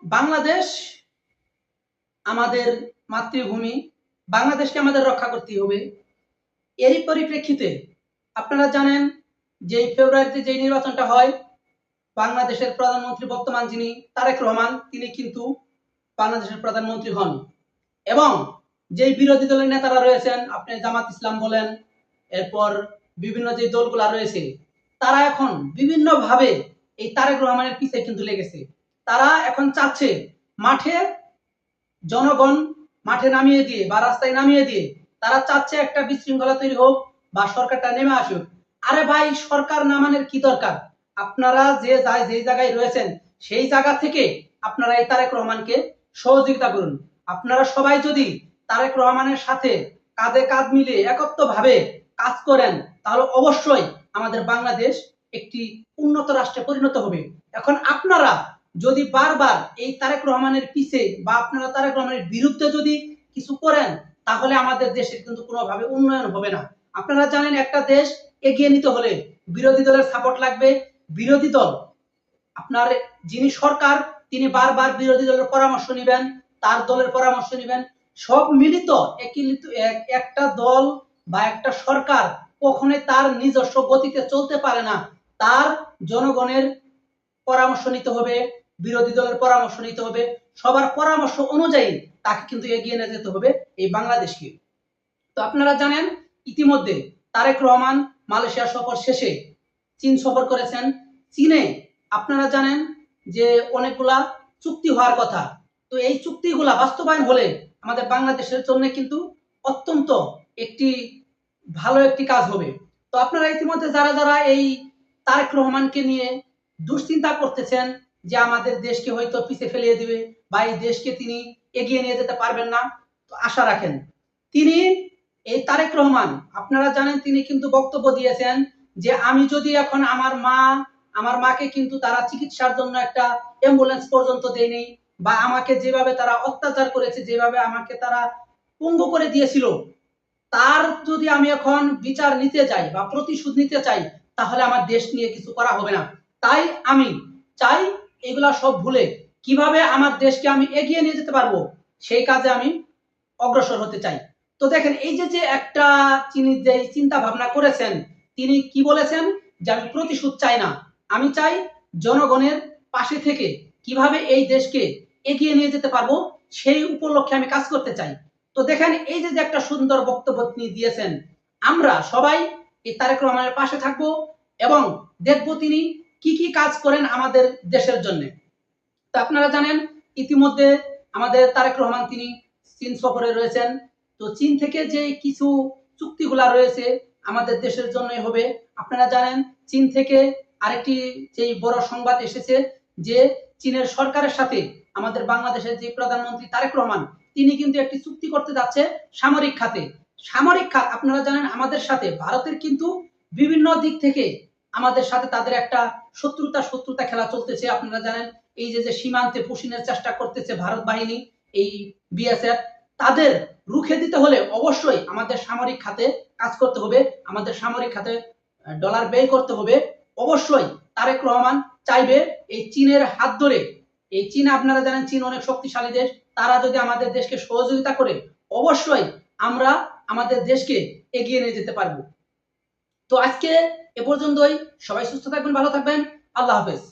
বাংলাদেশ আমাদের মাতৃভূমি, বাংলাদেশকে আমাদের রক্ষা করতে হবে। এরই পরিপ্রেক্ষিতে আপনারা জানেন যে ফেব্রুয়ারিতে যে নির্বাচনটা হয়, বাংলাদেশের প্রধানমন্ত্রী বর্তমান যিনি তারেক রহমান, তিনি কিন্তু বাংলাদেশের প্রধানমন্ত্রী হন। এবং যেই বিরোধী দলের নেতারা রয়েছেন, আপনি জামাত ইসলাম বলেন, এরপর বিভিন্ন যে দলগুলা রয়েছে, তারা এখন বিভিন্নভাবে এই তারেক রহমানের পিছে কিন্তু লেগেছে। তারা এখন চাচ্ছে মাঠে জনগণ মাঠে নামিয়ে দিয়ে বা রাস্তায় নামিয়ে দিয়ে তারা চাচ্ছে একটা বিশৃঙ্খলা তৈরি হোক বা সরকারটা নেমে আসুক। আরে ভাই, সরকার নামানোর কি দরকার? আপনারা যে জায়গায় রয়েছেন সেই জায়গা থেকে আপনারা এই তারেক রহমানকে সহযোগিতা করুন। আপনারা সবাই যদি তারেক রহমানের সাথে কাঁধে কাঁধ মিলিয়ে একত্রভাবে কাজ করেন, তাহলে অবশ্যই আমাদের বাংলাদেশ একটি উন্নত রাষ্ট্রে পরিণত হবে। এখন আপনারা যদি বারবার এই তারেক রহমানের পিছে বা আপনারা তারেক রহমানের বিরুদ্ধে যদি কিছু করেন, তাহলে আমাদের দেশের কিন্তু কোনোভাবে উন্নয়ন হবে না। আপনারা জানেন, একটা দেশ এগিয়ে নিতে হলে বিরোধী দলের সাপোর্ট লাগবে। বিরোধী দল, আপনার যিনি সরকার, তিনি বারবার বিরোধী দলের পরামর্শ নেবেন, তার দলের পরামর্শ নেবেন। সব মিলিত একটা দল বা একটা সরকার কখনোই তার নিজস্ব গতিতে চলতে পারে না। তার জনগণের পরামর্শ নিতে হবে, বিরোধী দলের পরামর্শ নিতে হবে, সবার পরামর্শ অনুযায়ী তাকে কিন্তু এগিয়ে নিয়ে যেতে হবে এই বাংলাদেশকে। তো আপনারা জানেন, ইতিমধ্যে তারেক রহমান মালয়েশিয়া সফর শেষে চীন সফর করেছেন। চীনে আপনারা জানেন যে অনেকগুলা চুক্তি হওয়ার কথা। তো এই চুক্তিগুলা বাস্তবায়ন হলে আমাদের বাংলাদেশের জন্য কিন্তু অত্যন্ত একটি ভালো একটি কাজ হবে। তো আপনারা ইতিমধ্যে যারা যারা এই তারেক রহমানকে নিয়ে দুশ্চিন্তা করতেছেন যে আমাদের দেশকে হয়তো পিছিয়ে ফেলিয়ে দিবে বা এই দেশকে তিনি এগিয়ে নিয়ে যেতে পারবেন না, তো আশা রাখেন। তিনি, এই তারেক রহমান, আপনারা জানেন তিনি কিন্তু বক্তব্য দিয়েছেন যে আমি যদি এখন আমার মাকে কিন্তু তারা চিকিৎসার জন্য একটা অ্যাম্বুলেন্স পর্যন্ত দেয়নি, বা আমাকে যেভাবে তারা অত্যাচার করেছে, যেভাবে আমাকে তারা পঙ্গু করে দিয়েছিল, তার যদি আমি এখন বিচার নিতে যাই বা প্রতিশোধ নিতে চাই, তাহলে আমার দেশ নিয়ে কিছু করা হবে না। তাই আমি চাই এগুলা সব ভুলে কিভাবে আমার দেশকে আমি এগিয়ে নিয়ে যেতে পারবো, সেই কাজে আমি অগ্রসর হতে চাই। তো দেখেন, এই যে একটা তিনি যে চিন্তা ভাবনা করেছেন, তিনি কি বলেছেন যে আমি প্রতিশোধ চাই না, আমি চাই জনগণের পাশে থেকে কিভাবে এই দেশকে এগিয়ে নিয়ে যেতে পারবো সেই উপলক্ষে আমি কাজ করতে চাই। তো দেখেন, এই যে একটা সুন্দর বক্তব্য তিনি দিয়েছেন, আমরা সবাই এই তারেক রহমানের পাশে থাকবো এবং দেখবো তিনি কি কি কাজ করেন আমাদের দেশের জন্য। তো আপনারা জানেন, ইতিমধ্যে আমাদের তারেক রহমান তিনি চীন সফরে রয়েছেন। তো চীন থেকে যে কিছু চুক্তিগুলা রয়েছে আমাদের দেশের জন্যই হবে। আপনারা জানেন, চীন থেকে আরেকটি যে বড় সংবাদ এসেছে যে চীনের সরকারের সাথে আমাদের বাংলাদেশের যে প্রধানমন্ত্রী তারেক রহমান, তিনি কিন্তু একটি চুক্তি করতে যাচ্ছে সামরিক খাতে। সামরিক খাত, আপনারা জানেন আমাদের সাথে ভারতের কিন্তু বিভিন্ন দিক থেকে আমাদের সাথে তাদের একটা শত্রুতা খেলা চলতেছে। আপনারা জানেন, এই যে সীমান্তে পুশিনের চেষ্টা করতেছে ভারত বাহিনী, এই বিএসএফ, তাদের রুখে দিতে হলে অবশ্যই আমাদের সামরিক খাতে কাজ করতে হবে, আমাদের সামরিক খাতে ডলার ব্যয় করতে হবে। অবশ্যই তারেক রহমান চাইবে এই চীনের হাত ধরে, এই চীন, আপনারা জানেন চীন অনেক শক্তিশালী দেশ, তারা যদি আমাদের দেশকে সহযোগিতা করে, অবশ্যই আমরা আমাদের দেশকে এগিয়ে নিয়ে যেতে পারবো। তো আজকে এ পর্যন্তই। সবাই সুস্থ থাকবেন, ভালো থাকবেন। আল্লাহ হাফেজ।